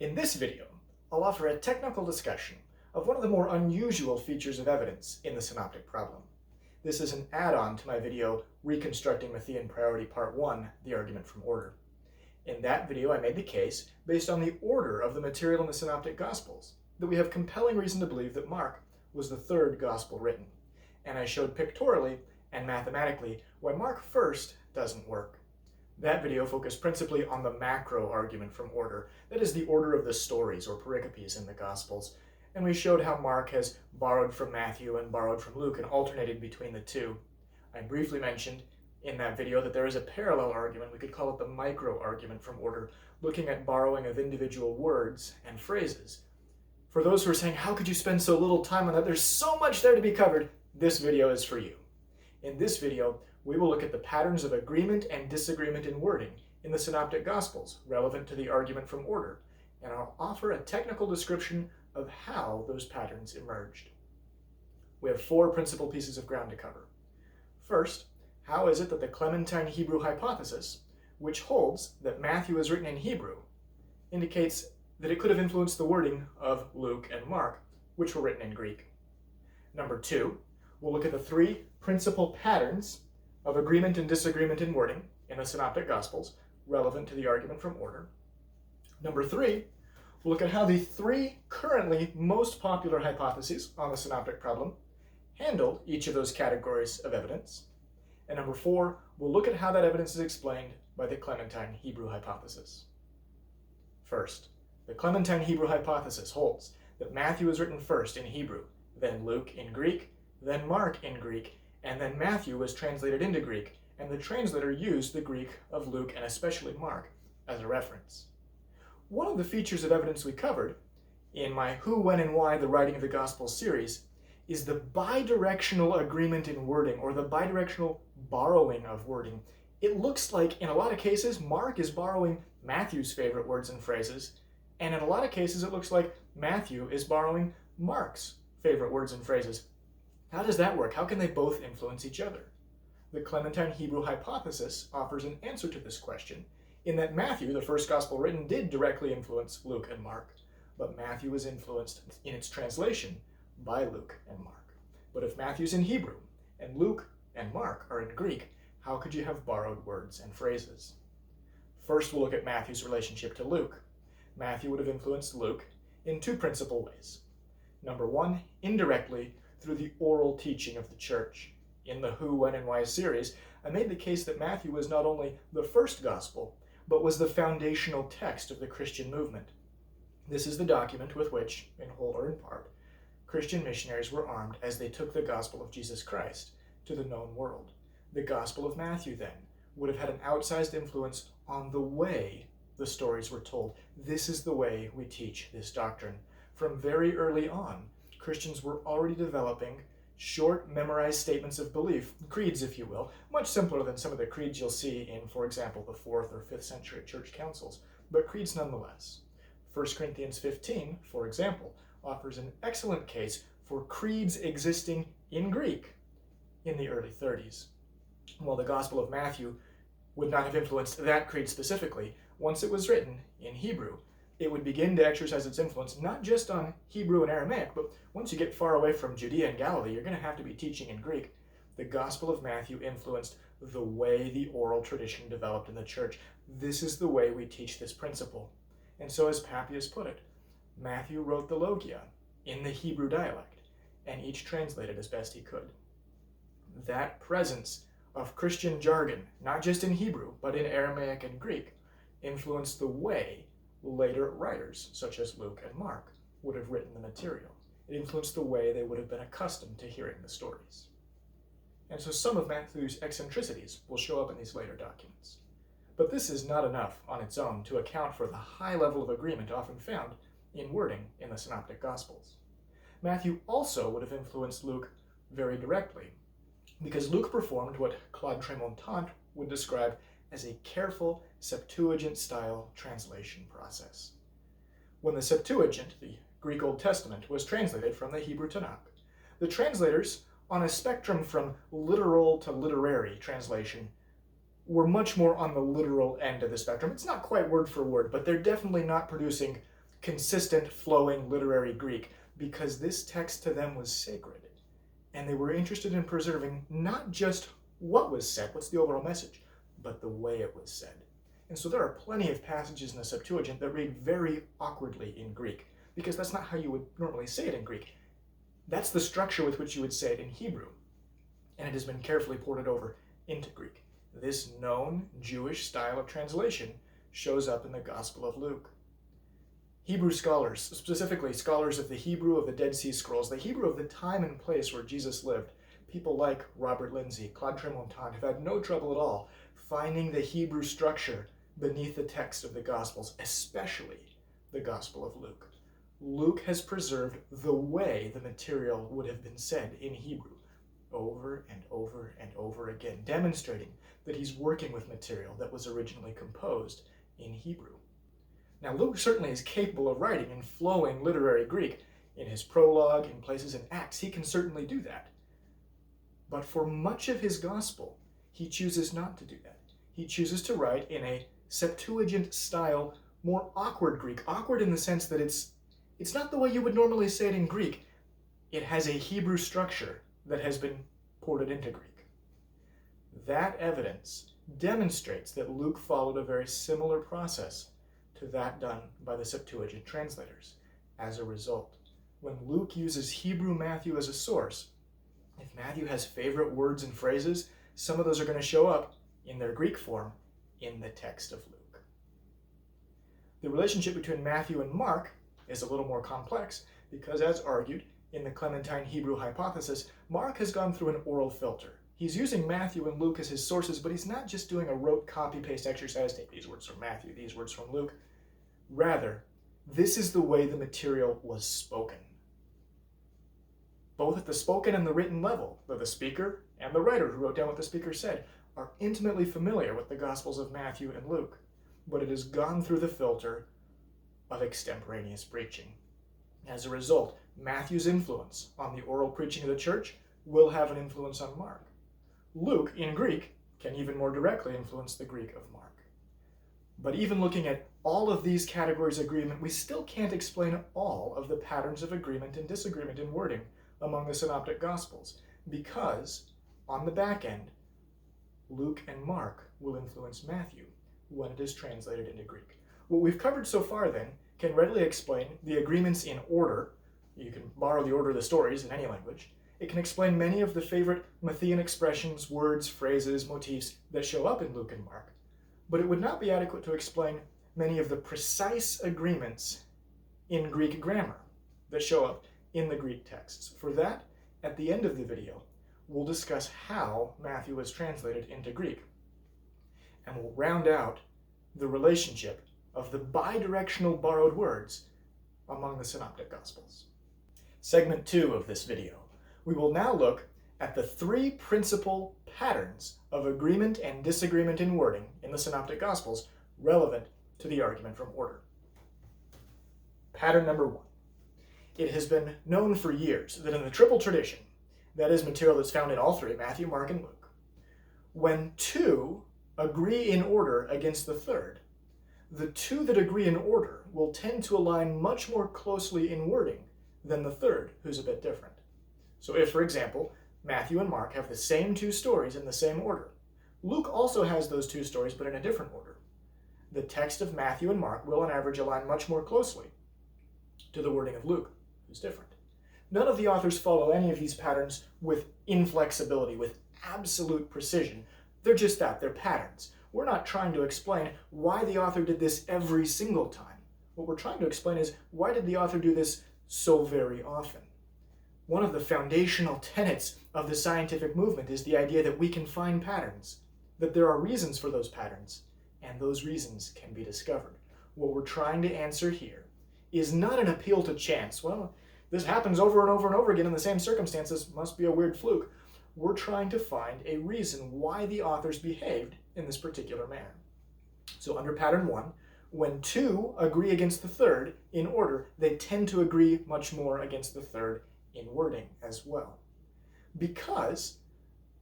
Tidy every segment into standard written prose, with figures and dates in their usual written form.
In this video, I'll offer a technical discussion of one of the more unusual features of evidence in the Synoptic Problem. This is an add-on to my video, Reconstructing Matthean Priority Part 1, The Argument from Order. In that video, I made the case, based on the order of the material in the Synoptic Gospels, that we have compelling reason to believe that Mark was the third Gospel written, and I showed pictorially and mathematically why Mark first doesn't work. That video focused principally on the macro argument from order, that is the order of the stories or pericopes in the Gospels, and we showed how Mark has borrowed from Matthew and borrowed from Luke and alternated between the two. I briefly mentioned in that video that there is a parallel argument, we could call it the micro argument from order, looking at borrowing of individual words and phrases. For those who are saying, how could you spend so little time on that? There's so much there to be covered. This video is for you. In this video, we will look at the patterns of agreement and disagreement in wording in the Synoptic Gospels relevant to the argument from order, and I'll offer a technical description of how those patterns emerged. We have four principal pieces of ground to cover. First, how is it that the Clementine Hebrew hypothesis, which holds that Matthew is written in Hebrew, indicates that it could have influenced the wording of Luke and Mark, which were written in Greek. Number two, we'll look at the three principal patterns of agreement and disagreement in wording in the Synoptic Gospels relevant to the argument from order. Number three, we'll look at how the three currently most popular hypotheses on the Synoptic Problem handled each of those categories of evidence. And number four, we'll look at how that evidence is explained by the Clementine Hebrew hypothesis. First, the Clementine Hebrew hypothesis holds that Matthew is written first in Hebrew, then Luke in Greek, then Mark in Greek, and then Matthew was translated into Greek, and the translator used the Greek of Luke and especially Mark as a reference. One of the features of evidence we covered in my Who, When, and Why, the Writing of the Gospel series is the bi-directional agreement in wording, or the bi-directional borrowing of wording. It looks like in a lot of cases Mark is borrowing Matthew's favorite words and phrases, and in a lot of cases it looks like Matthew is borrowing Mark's favorite words and phrases. How does that work? How can they both influence each other? The Clementine Hebrew hypothesis offers an answer to this question in that Matthew, the first gospel written, did directly influence Luke and Mark, but Matthew was influenced in its translation by Luke and Mark. But if Matthew's in Hebrew and Luke and Mark are in Greek, how could you have borrowed words and phrases? First, we'll look at Matthew's relationship to Luke. Matthew would have influenced Luke in two principal ways. Number one, indirectly, through the oral teaching of the church. In the Who, When, and Why series, I made the case that Matthew was not only the first gospel, but was the foundational text of the Christian movement. This is the document with which, in whole or in part, Christian missionaries were armed as they took the gospel of Jesus Christ to the known world. The Gospel of Matthew, then, would have had an outsized influence on the way the stories were told. This is the way we teach this doctrine. From very early on, Christians were already developing short, memorized statements of belief, creeds, if you will, much simpler than some of the creeds you'll see in, for example, the 4th or 5th century church councils, but creeds nonetheless. 1 Corinthians 15, for example, offers an excellent case for creeds existing in Greek in the early 30s. While the Gospel of Matthew would not have influenced that creed specifically, once it was written in Hebrew, it would begin to exercise its influence not just on Hebrew and Aramaic, but once you get far away from Judea and Galilee, you're going to have to be teaching in Greek. The Gospel of Matthew influenced the way the oral tradition developed in the church. This is the way we teach this principle. And so, as Papias put it, Matthew wrote the Logia in the Hebrew dialect, and each translated as best he could. That presence of Christian jargon, not just in Hebrew, but in Aramaic and Greek, influenced the way later writers, such as Luke and Mark, would have written the material. It influenced the way they would have been accustomed to hearing the stories. And so some of Matthew's eccentricities will show up in these later documents. But this is not enough on its own to account for the high level of agreement often found in wording in the Synoptic Gospels. Matthew also would have influenced Luke very directly, because Luke performed what Claude Tremontant would describe as a careful Septuagint-style translation process. When the Septuagint, the Greek Old Testament, was translated from the Hebrew Tanakh, the translators, on a spectrum from literal to literary translation, were much more on the literal end of the spectrum. It's not quite word for word, but they're definitely not producing consistent, flowing literary Greek because this text to them was sacred. And they were interested in preserving not just what was said, what's the overall message, but the way it was said. And so there are plenty of passages in the Septuagint that read very awkwardly in Greek, because that's not how you would normally say it in Greek. That's the structure with which you would say it in Hebrew. And it has been carefully ported over into Greek. This known Jewish style of translation shows up in the Gospel of Luke. Hebrew scholars, specifically scholars of the Hebrew of the Dead Sea Scrolls, the Hebrew of the time and place where Jesus lived, people like Robert Lindsay, Claude Tremontant, have had no trouble at all finding the Hebrew structure beneath the text of the Gospels, especially the Gospel of Luke. Luke has preserved the way the material would have been said in Hebrew over and over and over again, demonstrating that he's working with material that was originally composed in Hebrew. Now, Luke certainly is capable of writing in flowing literary Greek. In his prologue, in places in Acts, he can certainly do that. But for much of his gospel, he chooses not to do that. He chooses to write in a Septuagint style, more awkward Greek. Awkward in the sense that it's not the way you would normally say it in Greek. It has a Hebrew structure that has been ported into Greek. That evidence demonstrates that Luke followed a very similar process to that done by the Septuagint translators. As a result, when Luke uses Hebrew Matthew as a source, if Matthew has favorite words and phrases, some of those are going to show up in their Greek form in the text of Luke. The relationship between Matthew and Mark is a little more complex because, as argued in the Clementine Hebrew hypothesis, Mark has gone through an oral filter. He's using Matthew and Luke as his sources, but he's not just doing a rote copy-paste exercise, take these words from Matthew, these words from Luke. Rather, this is the way the material was spoken. Both at the spoken and the written level, the speaker and the writer who wrote down what the speaker said are intimately familiar with the Gospels of Matthew and Luke, but it has gone through the filter of extemporaneous preaching. As a result, Matthew's influence on the oral preaching of the church will have an influence on Mark. Luke, in Greek, can even more directly influence the Greek of Mark. But even looking at all of these categories of agreement, we still can't explain all of the patterns of agreement and disagreement in wording among the Synoptic Gospels, because on the back end, Luke and Mark will influence Matthew when it is translated into Greek. What we've covered so far, then, can readily explain the agreements in order. You can borrow the order of the stories in any language. It can explain many of the favorite Matthean expressions, words, phrases, motifs that show up in Luke and Mark. But it would not be adequate to explain many of the precise agreements in Greek grammar that show up in the Greek texts. For that, at the end of the video, we'll discuss how Matthew was translated into Greek. And we'll round out the relationship of the bi-directional borrowed words among the Synoptic Gospels. Segment 2 of this video, we will now look at the 3 principal patterns of agreement and disagreement in wording in the Synoptic Gospels relevant to the argument from order. Pattern number 1. It has been known for years that in the triple tradition, that is material that's found in all 3, Matthew, Mark, and Luke, when 2 agree in order against the third, the 2 that agree in order will tend to align much more closely in wording than the third, who's a bit different. So if, for example, Matthew and Mark have the same 2 stories in the same order, Luke also has those 2 stories, but in a different order. The text of Matthew and Mark will, on average, align much more closely to the wording of Luke, who's different. None of the authors follow any of these patterns with inflexibility, with absolute precision. They're just that, they're patterns. We're not trying to explain why the author did this every single time. What we're trying to explain is, why did the author do this so very often? One of the foundational tenets of the scientific movement is the idea that we can find patterns, that there are reasons for those patterns, and those reasons can be discovered. What we're trying to answer here is not an appeal to chance. Well, this happens over and over and over again in the same circumstances, must be a weird fluke. We're trying to find a reason why the authors behaved in this particular manner. So under pattern 1, when 2 agree against the third in order, they tend to agree much more against the third in wording as well. Because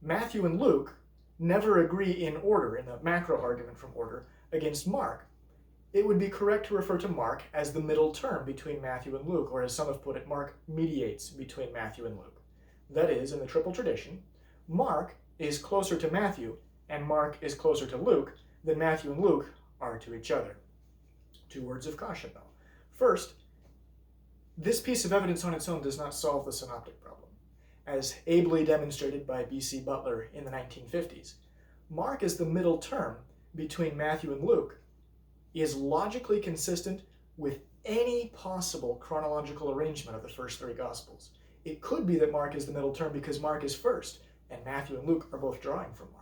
Matthew and Luke never agree in order, in the macro argument from order, against Mark, it would be correct to refer to Mark as the middle term between Matthew and Luke, or as some have put it, Mark mediates between Matthew and Luke. That is, in the triple tradition, Mark is closer to Matthew and Mark is closer to Luke than Matthew and Luke are to each other. Two words of caution, though. First, this piece of evidence on its own does not solve the synoptic problem. As ably demonstrated by B.C. Butler in the 1950s, Mark as the middle term between Matthew and Luke is logically consistent with any possible chronological arrangement of the first three Gospels. It could be that Mark is the middle term because Mark is first, and Matthew and Luke are both drawing from Mark.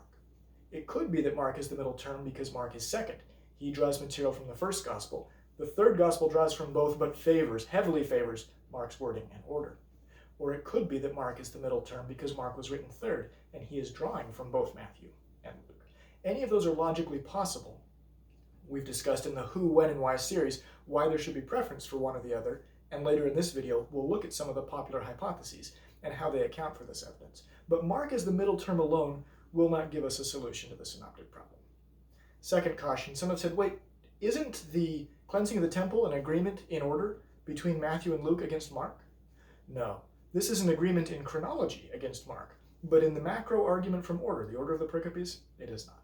It could be that Mark is the middle term because Mark is second. He draws material from the first Gospel. The third Gospel draws from both, but heavily favors, Mark's wording and order. Or it could be that Mark is the middle term because Mark was written third, and he is drawing from both Matthew and Luke. Any of those are logically possible. We've discussed in the Who, When, and Why series why there should be preference for one or the other, and later in this video we'll look at some of the popular hypotheses and how they account for this evidence. But Mark as the middle term alone will not give us a solution to the synoptic problem. Second caution, some have said, wait, isn't the cleansing of the temple an agreement in order between Matthew and Luke against Mark? No, this is an agreement in chronology against Mark, but in the macro argument from order, the order of the pericopes, it is not.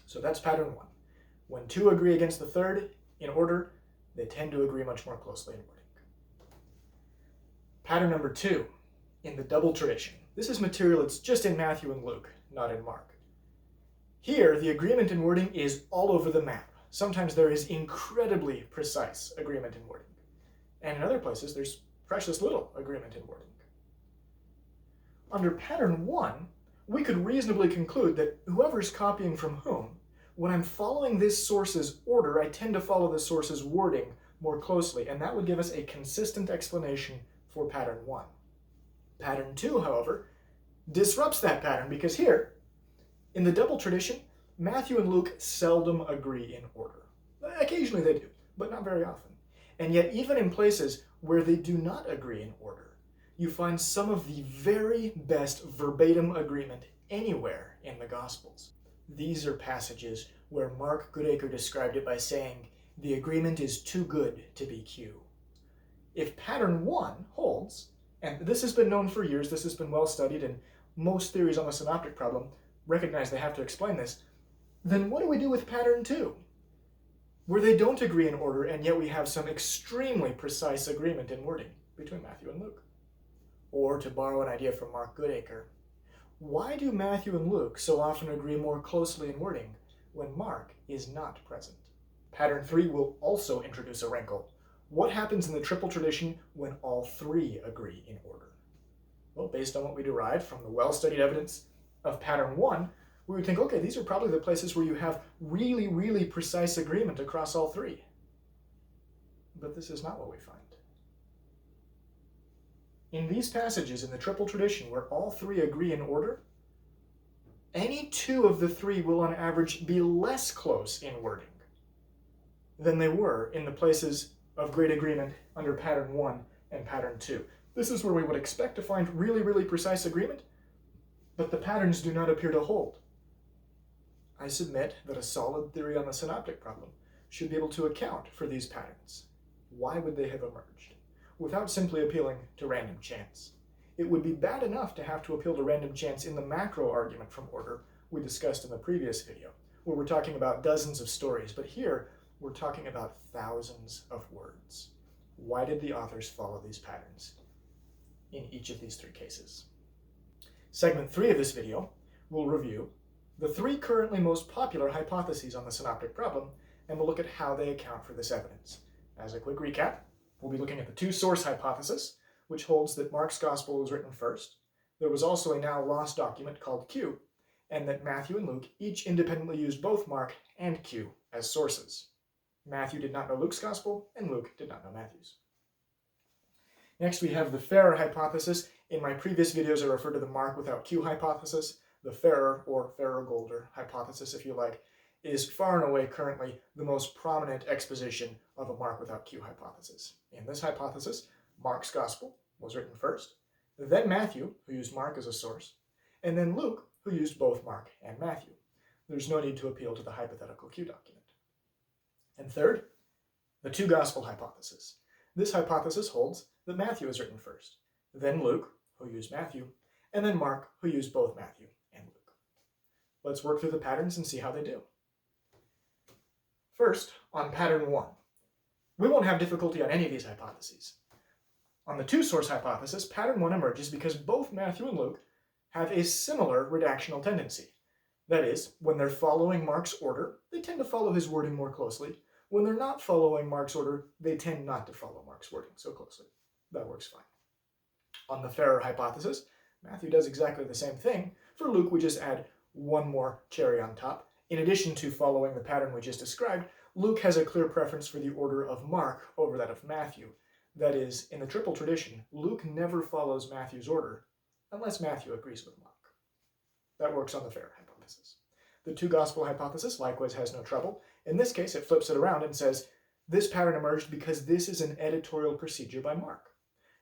So that's pattern one. When two agree against the third in order, they tend to agree much more closely in wording. Pattern number two, in the double tradition. This is material that's just in Matthew and Luke, not in Mark. Here, the agreement in wording is all over the map. Sometimes there is incredibly precise agreement in wording. And in other places, there's precious little agreement in wording. Under pattern one, we could reasonably conclude that whoever's copying from whom, when I'm following this source's order, I tend to follow the source's wording more closely, and that would give us a consistent explanation for pattern one. Pattern two, however, disrupts that pattern because here, in the double tradition, Matthew and Luke seldom agree in order. Occasionally they do, but not very often. And yet, even in places where they do not agree in order, you find some of the very best verbatim agreement anywhere in the Gospels. These are passages where Mark Goodacre described it by saying, the agreement is too good to be Q. If pattern one holds, and this has been known for years, this has been well studied, and most theories on the synoptic problem recognize they have to explain this, then what do we do with pattern two? Where they don't agree in order, and yet we have some extremely precise agreement in wording between Matthew and Luke. Or, to borrow an idea from Mark Goodacre, why do Matthew and Luke so often agree more closely in wording when Mark is not present? Pattern 3 will also introduce a wrinkle. What happens in the triple tradition when all three agree in order? Well, based on what we derived from the well-studied evidence of pattern 1, we would think, okay, these are probably the places where you have really, really precise agreement across all three. But this is not what we find. In these passages in the triple tradition where all three agree in order, any two of the three will on average be less close in wording than they were in the places of great agreement under pattern 1 and pattern 2. This is where we would expect to find really, really precise agreement, but the patterns do not appear to hold. I submit that a solid theory on the synoptic problem should be able to account for these patterns. Why would they have emerged? Without simply appealing to random chance. It would be bad enough to have to appeal to random chance in the macro argument from order we discussed in the previous video, where we're talking about dozens of stories, but here we're talking about thousands of words. Why did the authors follow these patterns in each of these three cases? Segment 3 of this video will review the three currently most popular hypotheses on the synoptic problem, and we'll look at how they account for this evidence. As a quick recap, we'll be looking at the two-source hypothesis, which holds that Mark's gospel was written first. There was also a now lost document called Q, and that Matthew and Luke each independently used both Mark and Q as sources. Matthew did not know Luke's gospel, and Luke did not know Matthew's. Next, we have the Ferrer hypothesis. In my previous videos, I referred to the Mark without Q hypothesis. The Ferrer, or Ferrer-Golder hypothesis, if you like, is far and away currently the most prominent exposition of a Mark without Q hypothesis. In this hypothesis, Mark's gospel was written first, then Matthew, who used Mark as a source, and then Luke, who used both Mark and Matthew. There's no need to appeal to the hypothetical Q document. And third, the two gospel hypothesis. This hypothesis holds that Matthew is written first, then Luke, who used Matthew, and then Mark, who used both Matthew and Luke. Let's work through the patterns and see how they do. First, on pattern 1. We won't have difficulty on any of these hypotheses. On the two-source hypothesis, pattern 1 emerges because both Matthew and Luke have a similar redactional tendency. That is, when they're following Mark's order, they tend to follow his wording more closely. When they're not following Mark's order, they tend not to follow Mark's wording so closely. That works fine. On the fairer hypothesis, Matthew does exactly the same thing. For Luke, we just add one more cherry on top. In addition to following the pattern we just described, Luke has a clear preference for the order of Mark over that of Matthew. That is, in the triple tradition, Luke never follows Matthew's order unless Matthew agrees with Mark. That works on the fairer hypothesis. The two gospel hypothesis likewise has no trouble. In this case, it flips it around and says, this pattern emerged because this is an editorial procedure by Mark.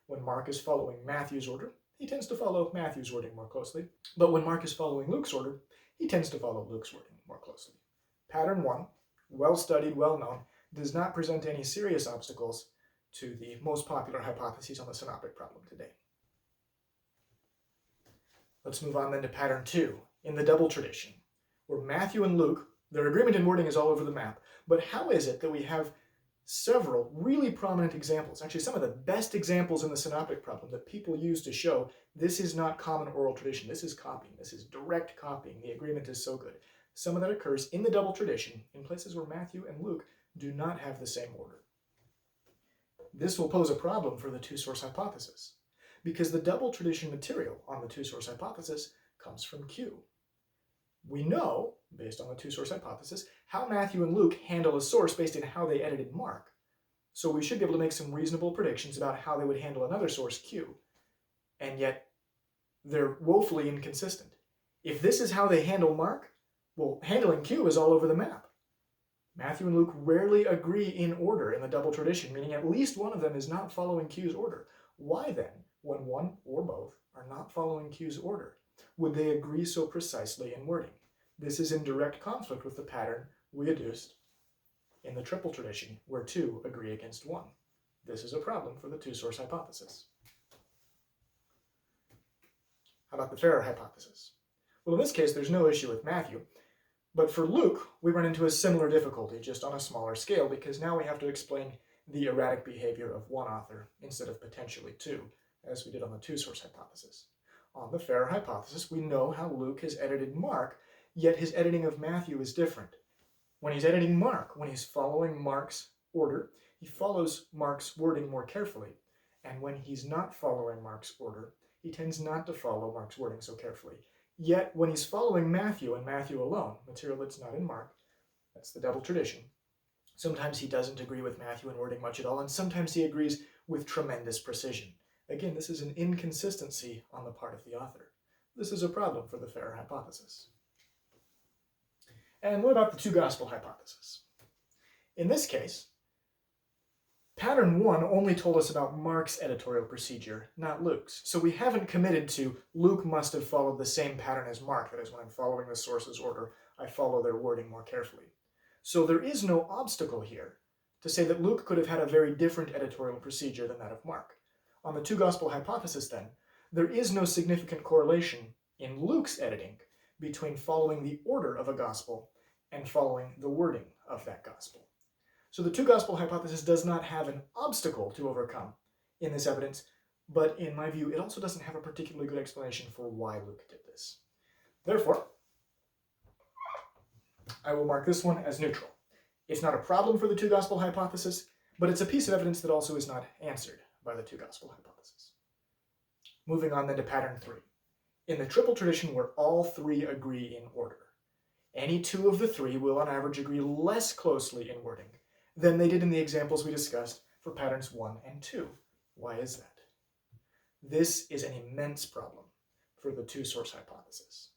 When Mark is following Matthew's order, he tends to follow Matthew's wording more closely. But when Mark is following Luke's order, he tends to follow Luke's wording more closely. Pattern 1, well studied, well known, does not present any serious obstacles to the most popular hypotheses on the synoptic problem today. Let's move on then to pattern 2, in the double tradition, where Matthew and Luke, their agreement in wording is all over the map. But how is it that we have several really prominent examples, actually some of the best examples in the synoptic problem that people use to show this is not common oral tradition, this is copying, this is direct copying, the agreement is so good. Some of that occurs in the double tradition in places where Matthew and Luke do not have the same order. This will pose a problem for the two-source hypothesis, because the double tradition material on the two-source hypothesis comes from Q. We know, based on the two-source hypothesis, how Matthew and Luke handle a source based on how they edited Mark. So we should be able to make some reasonable predictions about how they would handle another source, Q. And yet, they're woefully inconsistent. If this is how they handle Mark, well, handling Q is all over the map. Matthew and Luke rarely agree in order in the double tradition, meaning at least one of them is not following Q's order. Why then, when one or both are not following Q's order, would they agree so precisely in wording? This is in direct conflict with the pattern we adduced in the triple tradition, where two agree against one. This is a problem for the two-source hypothesis. How about the fairer hypothesis? Well, in this case, there's no issue with Matthew, but for Luke, we run into a similar difficulty, just on a smaller scale, because now we have to explain the erratic behavior of one author instead of potentially two, as we did on the two-source hypothesis. On the fairer hypothesis, we know how Luke has edited Mark, yet his editing of Matthew is different. When he's editing Mark, when he's following Mark's order, he follows Mark's wording more carefully. And when he's not following Mark's order, he tends not to follow Mark's wording so carefully. Yet, when he's following Matthew and Matthew alone, material that's not in Mark, that's the double tradition, sometimes he doesn't agree with Matthew in wording much at all, and sometimes he agrees with tremendous precision. Again, this is an inconsistency on the part of the author. This is a problem for the fairer hypothesis. And what about the two gospel hypothesis? In this case, pattern 1 only told us about Mark's editorial procedure, not Luke's. So we haven't committed to Luke must have followed the same pattern as Mark, that is, when I'm following the source's order, I follow their wording more carefully. So there is no obstacle here to say that Luke could have had a very different editorial procedure than that of Mark. On the two gospel hypothesis, then, there is no significant correlation in Luke's editing between following the order of a gospel and following the wording of that gospel. So the two gospel hypothesis does not have an obstacle to overcome in this evidence, but in my view, it also doesn't have a particularly good explanation for why Luke did this. Therefore, I will mark this one as neutral. It's not a problem for the two gospel hypothesis, but it's a piece of evidence that also is not answered by the two gospel hypothesis. Moving on then to pattern 3. In the triple tradition where all three agree in order, any two of the three will on average agree less closely in wording than they did in the examples we discussed for patterns 1 and 2. Why is that? This is an immense problem for the two-source hypothesis.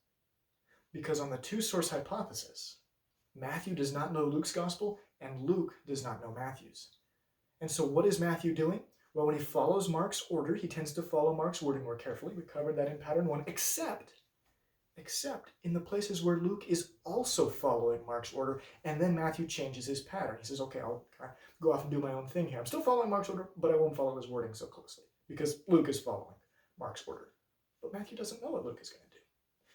Because on the two-source hypothesis, Matthew does not know Luke's gospel, and Luke does not know Matthew's. And so what is Matthew doing? Well, when he follows Mark's order, he tends to follow Mark's wording more carefully. We covered that in pattern 1, except except in the places where Luke is also following Mark's order, and then Matthew changes his pattern. He says, okay, I'll go off and do my own thing here. I'm still following Mark's order, but I won't follow his wording so closely, because Luke is following Mark's order. But Matthew doesn't know what Luke is going to do.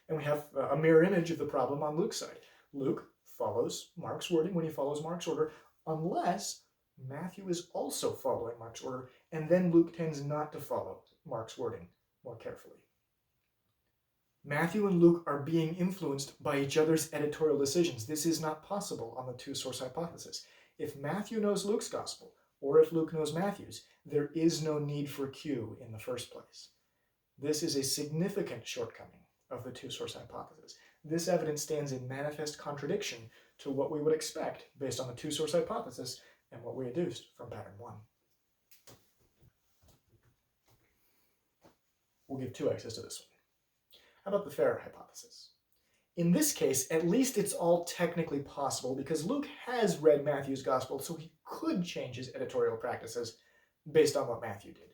And we have a mirror image of the problem on Luke's side. Luke follows Mark's wording when he follows Mark's order, unless Matthew is also following Mark's order, and then Luke tends not to follow Mark's wording more carefully. Matthew and Luke are being influenced by each other's editorial decisions. This is not possible on the two-source hypothesis. If Matthew knows Luke's gospel, or if Luke knows Matthew's, there is no need for Q in the first place. This is a significant shortcoming of the two-source hypothesis. This evidence stands in manifest contradiction to what we would expect based on the two-source hypothesis and what we deduced from pattern 1. We'll give 2 X's to this one. How about the fair hypothesis? In this case, at least it's all technically possible because Luke has read Matthew's gospel, so he could change his editorial practices based on what Matthew did.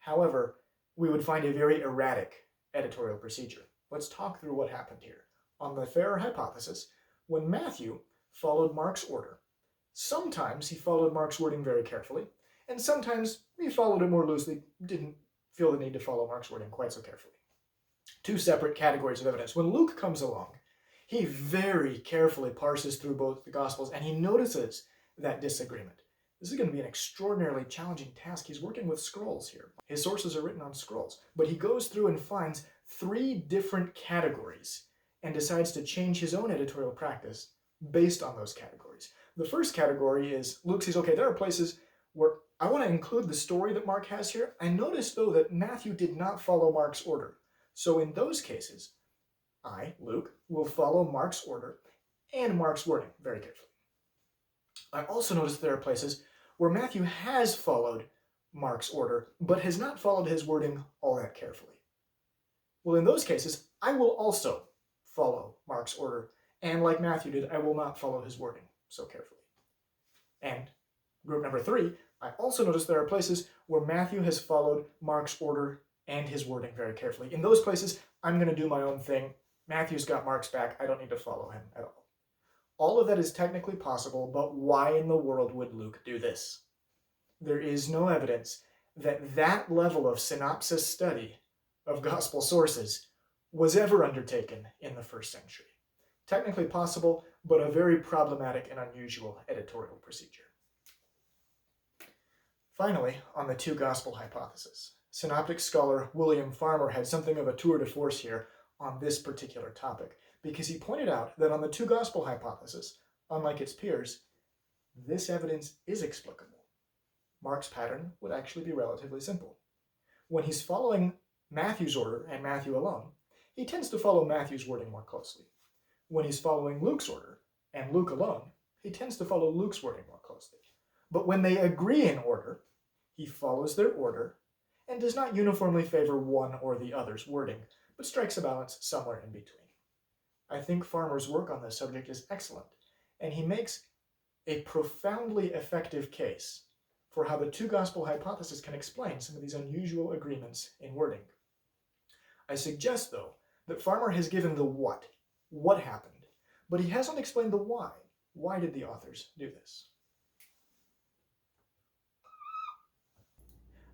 However, we would find a very erratic editorial procedure. Let's talk through what happened here. On the fair hypothesis, when Matthew followed Mark's order, sometimes he followed Mark's wording very carefully, and sometimes he followed it more loosely, didn't feel the need to follow Mark's wording quite so carefully. 2 separate categories of evidence. When Luke comes along, he very carefully parses through both the Gospels, and he notices that disagreement. This is going to be an extraordinarily challenging task. He's working with scrolls here. His sources are written on scrolls, but he goes through and finds 3 different categories and decides to change his own editorial practice based on those categories. The first category is Luke says, okay, there are places where I want to include the story that Mark has here. I noticed, though, that Matthew did not follow Mark's order. So in those cases, I, Luke, will follow Mark's order and Mark's wording very carefully. I also noticed there are places where Matthew has followed Mark's order, but has not followed his wording all that carefully. Well, in those cases, I will also follow Mark's order, and like Matthew did, I will not follow his wording so carefully. And group number 3, I also noticed there are places where Matthew has followed Mark's order and his wording very carefully. In those places, I'm going to do my own thing. Matthew's got Mark's back. I don't need to follow him at all. All of that is technically possible, but why in the world would Luke do this? There is no evidence that that level of synopsis study of gospel sources was ever undertaken in the first century. Technically possible, but a very problematic and unusual editorial procedure. Finally, on the 2 gospel hypothesis, synoptic scholar William Farmer had something of a tour de force here on this particular topic, because he pointed out that on the 2 gospel hypothesis, unlike its peers, this evidence is explicable. Mark's pattern would actually be relatively simple. When he's following Matthew's order and Matthew alone, he tends to follow Matthew's wording more closely. When he's following Luke's order and Luke alone, he tends to follow Luke's wording more closely. But when they agree in order, he follows their order and does not uniformly favor one or the other's wording, but strikes a balance somewhere in between. I think Farmer's work on this subject is excellent, and he makes a profoundly effective case for how the 2 gospel hypothesis can explain some of these unusual agreements in wording. I suggest, though, that Farmer has given the what happened, but he hasn't explained the why. Why did the authors do this?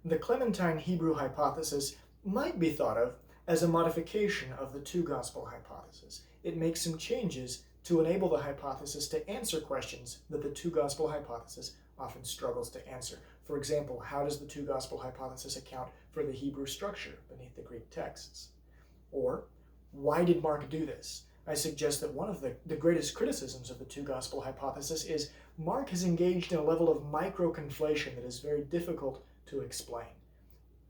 The Clementine Hebrew hypothesis might be thought of as a modification of the 2 gospel hypothesis. It makes some changes to enable the hypothesis to answer questions that the 2 gospel hypothesis often struggles to answer. For example, how does the 2 gospel hypothesis account for the Hebrew structure beneath the Greek texts? Or, why did Mark do this? I suggest that one of the greatest criticisms of the 2 gospel hypothesis is Mark has engaged in a level of micro-conflation that is very difficult to explain.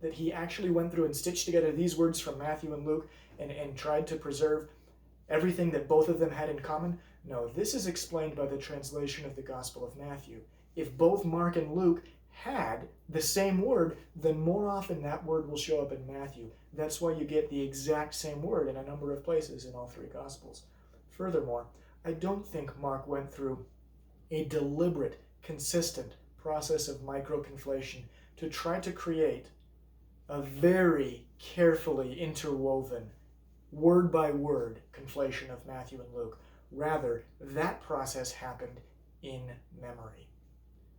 That he actually went through and stitched together these words from Matthew and Luke and tried to preserve everything that both of them had in common. No, this is explained by the translation of the Gospel of Matthew. If both Mark and Luke had the same word, then more often that word will show up in Matthew. That's why you get the exact same word in a number of places in all 3 Gospels. Furthermore, I don't think Mark went through a deliberate, consistent process of micro-conflation to try to create a very carefully interwoven word-by-word conflation of Matthew and Luke. Rather, that process happened in memory.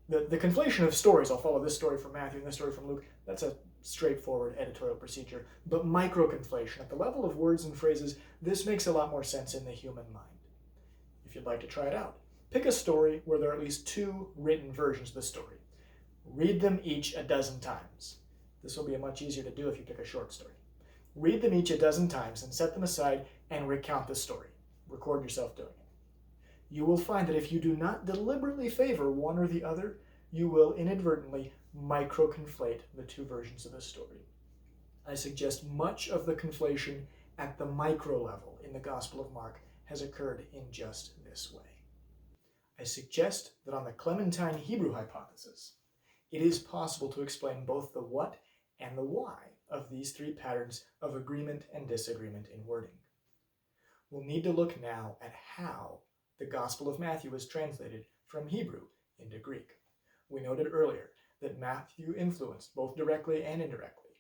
The conflation of stories, I'll follow this story from Matthew and this story from Luke, that's a straightforward editorial procedure. But micro-conflation, at the level of words and phrases, this makes a lot more sense in the human mind. If you'd like to try it out, pick a story where there are at least 2 written versions of the story. Read them each a dozen times. This will be much easier to do if you pick a short story. Read them each a dozen times and set them aside and recount the story. Record yourself doing it. You will find that if you do not deliberately favor one or the other, you will inadvertently micro-conflate the 2 versions of the story. I suggest much of the conflation at the micro level in the Gospel of Mark has occurred in just this way. I suggest that on the Clementine Hebrew hypothesis, it is possible to explain both the what and the why of these 3 patterns of agreement and disagreement in wording. We'll need to look now at how the Gospel of Matthew was translated from Hebrew into Greek. We noted earlier that Matthew influenced both directly and indirectly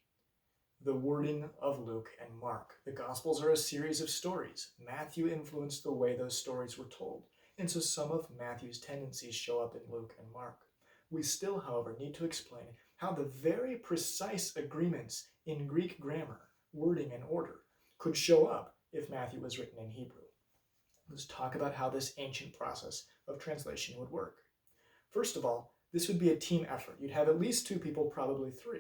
the wording of Luke and Mark. The Gospels are a series of stories. Matthew influenced the way those stories were told, and so some of Matthew's tendencies show up in Luke and Mark. We still, however, need to explain how the very precise agreements in Greek grammar, wording, and order could show up if Matthew was written in Hebrew. Let's talk about how this ancient process of translation would work. First of all, this would be a team effort. You'd have at least 2 people, probably 3.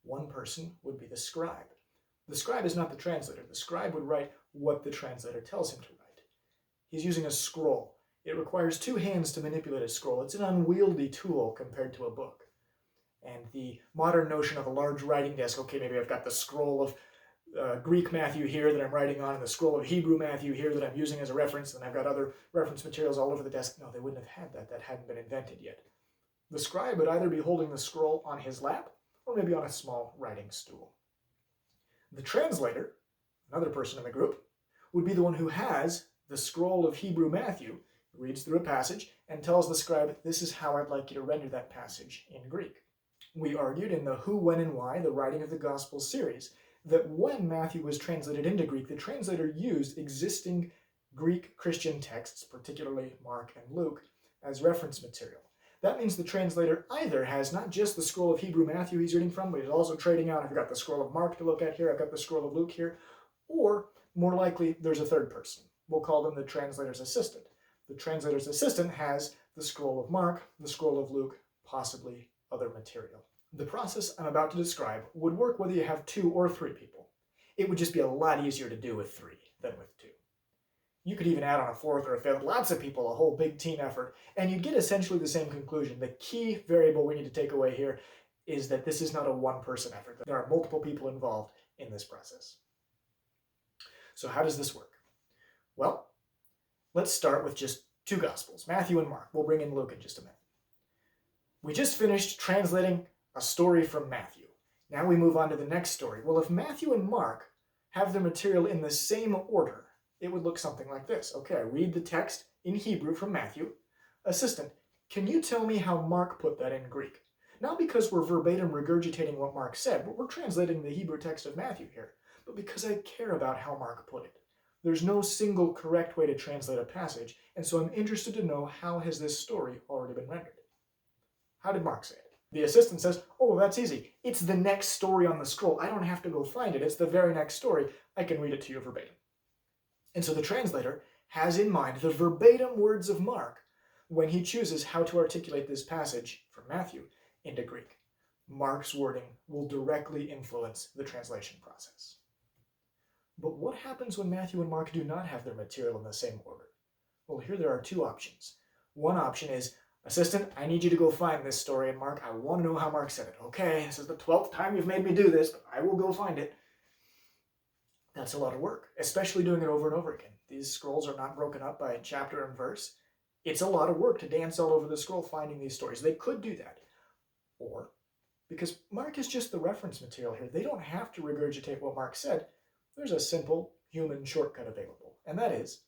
One person would be the scribe. The scribe is not the translator. The scribe would write what the translator tells him to write. He's using a scroll. It requires 2 hands to manipulate a scroll. It's an unwieldy tool compared to a book. And the modern notion of a large writing desk, okay, maybe I've got the scroll of Greek Matthew here that I'm writing on, and the scroll of Hebrew Matthew here that I'm using as a reference, and I've got other reference materials all over the desk. No, they wouldn't have had that. That hadn't been invented yet. The scribe would either be holding the scroll on his lap, or maybe on a small writing stool. The translator, another person in the group, would be the one who has the scroll of Hebrew Matthew, reads through a passage, and tells the scribe, this is how I'd like you to render that passage in Greek. We argued in the Who, When, and Why, the Writing of the Gospels series, that when Matthew was translated into Greek, the translator used existing Greek Christian texts, particularly Mark and Luke, as reference material. That means the translator either has not just the scroll of Hebrew Matthew he's reading from, but he's also trading out, I've got the scroll of Mark to look at here, I've got the scroll of Luke here, or more likely there's a third person. We'll call them the translator's assistant. The translator's assistant has the scroll of Mark, the scroll of Luke, possibly other material. The process I'm about to describe would work whether you have 2 or 3 people. It would just be a lot easier to do with 3 than with 2. You could even add on a 4th or a 5th, lots of people, a whole big team effort, and you get essentially the same conclusion. The key variable we need to take away here is that this is not a one-person effort. There are multiple people involved in this process. So how does this work? Well, let's start with just 2 Gospels, Matthew and Mark. We'll bring in Luke in just a minute. We just finished translating a story from Matthew. Now we move on to the next story. Well, if Matthew and Mark have their material in the same order, it would look something like this. Okay, I read the text in Hebrew from Matthew. Assistant, can you tell me how Mark put that in Greek? Not because we're verbatim regurgitating what Mark said, but we're translating the Hebrew text of Matthew here, but because I care about how Mark put it. There's no single correct way to translate a passage, and so I'm interested to know how has this story already been rendered. How did Mark say it? The assistant says, oh, that's easy. It's the next story on the scroll. I don't have to go find it. It's the very next story. I can read it to you verbatim. And so the translator has in mind the verbatim words of Mark when he chooses how to articulate this passage from Matthew into Greek. Mark's wording will directly influence the translation process. But what happens when Matthew and Mark do not have their material in the same order? Well, here there are 2 options. One option is, assistant, I need you to go find this story in Mark. I want to know how Mark said it. Okay, this is the 12th time you've made me do this, but I will go find it. That's a lot of work, especially doing it over and over again. These scrolls are not broken up by chapter and verse. It's a lot of work to dance all over the scroll finding these stories. They could do that. Or, because Mark is just the reference material here, they don't have to regurgitate what Mark said. There's a simple human shortcut available, and that is,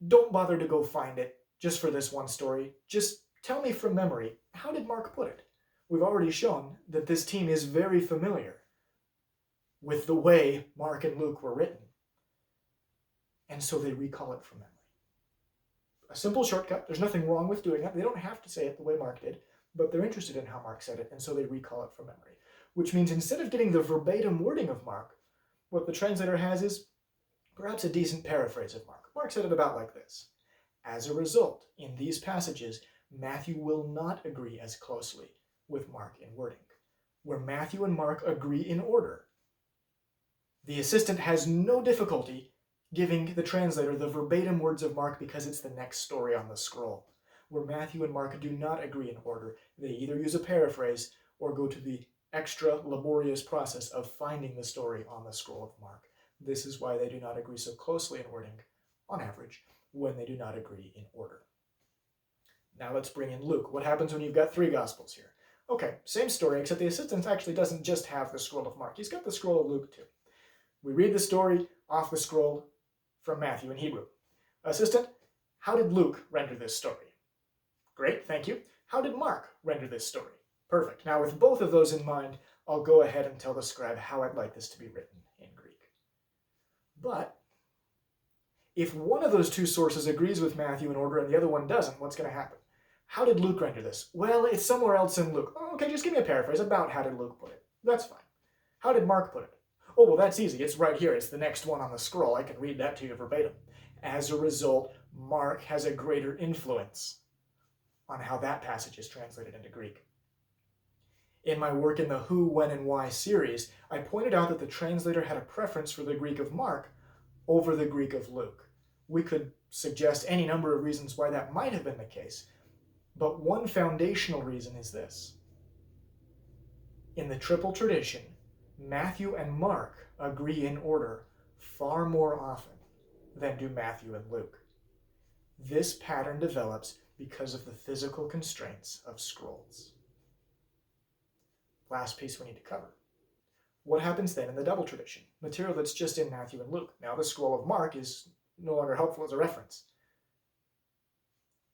don't bother to go find it just for this one story. Just tell me from memory, how did Mark put it? We've already shown that this team is very familiar with the way Mark and Luke were written. and so they recall it from memory. A simple shortcut. There's nothing wrong with doing that. They don't have to say it the way Mark did, but they're interested in how Mark said it, and so they recall it from memory. Which means instead of getting the verbatim wording of Mark, what the translator has is perhaps a decent paraphrase of Mark. Mark said it about like this. As a result, in these passages, Matthew will not agree as closely with Mark in wording. Where Matthew and Mark agree in order, the assistant has no difficulty giving the translator the verbatim words of Mark because it's the next story on the scroll. Where Matthew and Mark do not agree in order, they either use a paraphrase or go to the extra laborious process of finding the story on the scroll of Mark. This is why they do not agree so closely in wording, on average, when they do not agree in order. Now let's bring in Luke. What happens when you've got 3 Gospels here? Okay, same story, except the assistant actually doesn't just have the scroll of Mark. He's got the scroll of Luke too. We read the story off the scroll from Matthew in Hebrew. Assistant, how did Luke render this story? Great, thank you. How did Mark render this story? Perfect. Now with both of those in mind, I'll go ahead and tell the scribe how I'd like this to be written in Greek. But if one of those 2 sources agrees with Matthew in order and the other one doesn't, what's going to happen? How did Luke render this? Well, it's somewhere else in Luke. Oh, okay, just give me a paraphrase about how did Luke put it. That's fine. How did Mark put it? Oh, well, that's easy. It's right here. It's the next one on the scroll. I can read that to you verbatim. As a result, Mark has a greater influence on how that passage is translated into Greek. In my work in the Who, When, and Why series, I pointed out that the translator had a preference for the Greek of Mark over the Greek of Luke. We could suggest any number of reasons why that might have been the case, but one foundational reason is this. In the triple tradition, Matthew and Mark agree in order far more often than do Matthew and Luke. This pattern develops because of the physical constraints of scrolls. Last piece we need to cover. What happens then in the double tradition? Material that's just in Matthew and Luke. Now the scroll of Mark is no longer helpful as a reference.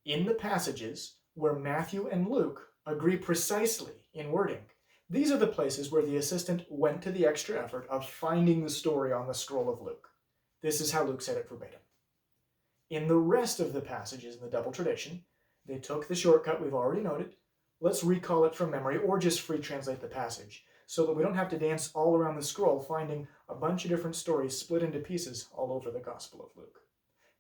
In the passages where Matthew and Luke agree precisely in wording, these are the places where the assistant went to the extra effort of finding the story on the scroll of Luke. This is how Luke said it verbatim. In the rest of the passages in the double tradition, they took the shortcut we've already noted. Let's recall it from memory or just free translate the passage so that we don't have to dance all around the scroll finding a bunch of different stories split into pieces all over the Gospel of Luke.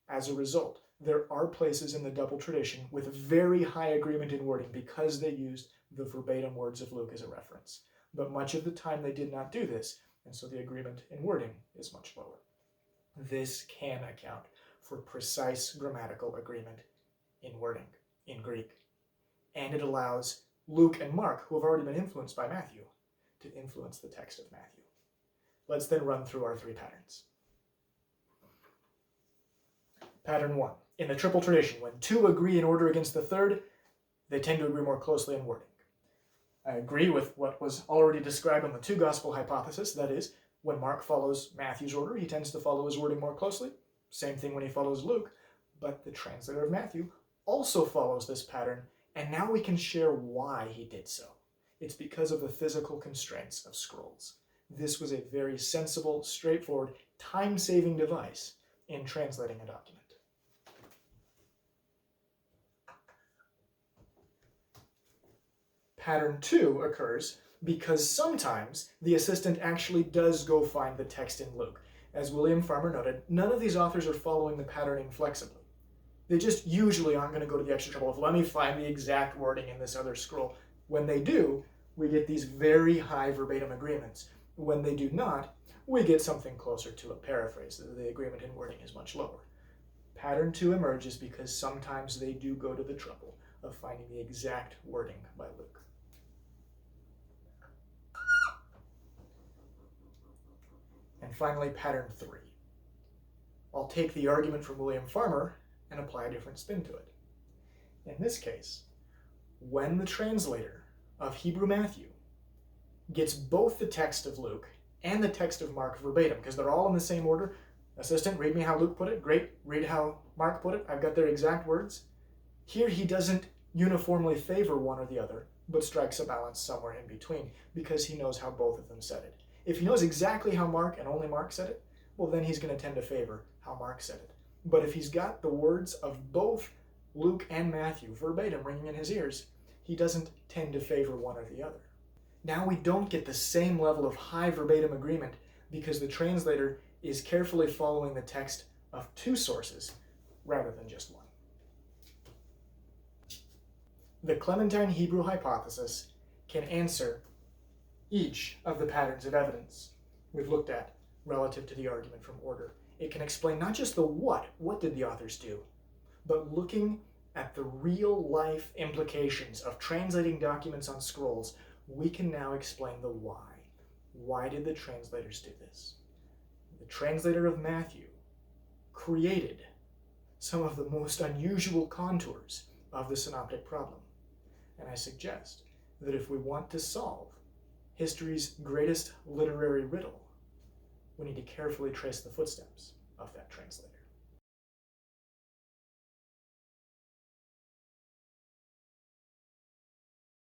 As a result, there are places in the double tradition with very high agreement in wording because they used the verbatim words of Luke as a reference. But much of the time they did not do this, and so the agreement in wording is much lower. This can account for precise grammatical agreement in wording, in Greek. And it allows Luke and Mark, who have already been influenced by Matthew, to influence the text of Matthew. Let's then run through our 3 patterns. Pattern 1. In the triple tradition, when 2 agree in order against the third, they tend to agree more closely in wording. I agree with what was already described on the 2 gospel hypothesis, that is, when Mark follows Matthew's order, he tends to follow his wording more closely. Same thing when he follows Luke, but the translator of Matthew also follows this pattern, and now we can share why he did so. It's because of the physical constraints of scrolls. This was a very sensible, straightforward, time-saving device in translating a document. Pattern 2 occurs because sometimes the assistant actually does go find the text in Luke. As William Farmer noted, none of these authors are following the pattern inflexibly. They just usually aren't going to go to the extra trouble of, let me find the exact wording in this other scroll. When they do, we get these very high verbatim agreements. When they do not, we get something closer to a paraphrase. The agreement in wording is much lower. Pattern 2 emerges because sometimes they do go to the trouble of finding the exact wording by Luke. And finally, pattern 3. I'll take the argument from William Farmer and apply a different spin to it. In this case, when the translator of Hebrew Matthew gets both the text of Luke and the text of Mark verbatim, because they're all in the same order, assistant, read me how Luke put it, great, read how Mark put it, I've got their exact words. Here he doesn't uniformly favor one or the other, but strikes a balance somewhere in between, because he knows how both of them said it. If he knows exactly how Mark and only Mark said it, well, then he's going to tend to favor how Mark said it. But if he's got the words of both Luke and Matthew verbatim ringing in his ears, he doesn't tend to favor one or the other. Now we don't get the same level of high verbatim agreement because the translator is carefully following the text of two sources rather than just one. The Clementine Hebrew hypothesis can answer each of the patterns of evidence we've looked at relative to the argument from order. It can explain not just the what did the authors do, but looking at the real life implications of translating documents on scrolls, we can now explain the why. Why did the translators do this? The translator of Matthew created some of the most unusual contours of the Synoptic Problem. And I suggest that if we want to solve history's greatest literary riddle, we need to carefully trace the footsteps of that translator.